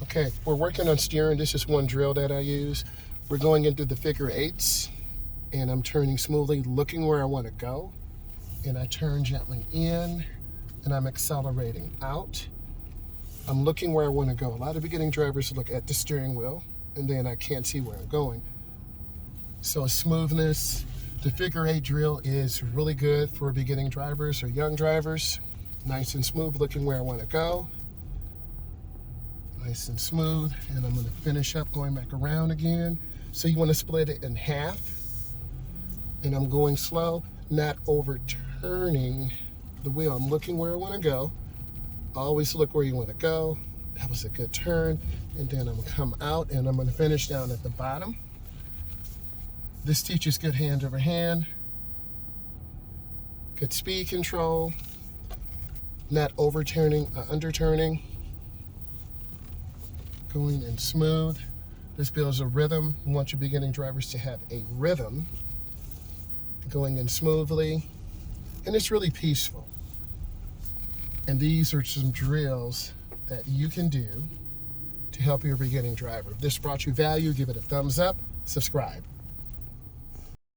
Okay, we're working on steering. This is one drill that I use. We're going into the figure eights, and I'm turning smoothly, looking where I want to go. And I turn gently in, and I'm accelerating out. I'm looking where I want to go. A lot of beginning drivers look at the steering wheel, and then I can't see where I'm going. So smoothness, the figure eight drill is really good for beginning drivers or young drivers. Nice and smooth, looking where I want to go. Nice and smooth, and I'm going to finish up going back around again. So you want to split it in half, and I'm going slow, not overturning the wheel. I'm looking where I want to go. Always look where you want to go. That was a good turn, and then I'm going to come out, and I'm going to finish down at the bottom. This teaches good hand over hand, good speed control, not overturning or underturning. Going in smooth. This builds a rhythm. You want your beginning drivers to have a rhythm. Going in smoothly. And it's really peaceful. And these are some drills that you can do to help your beginning driver. If this brought you value, give it a thumbs up, subscribe.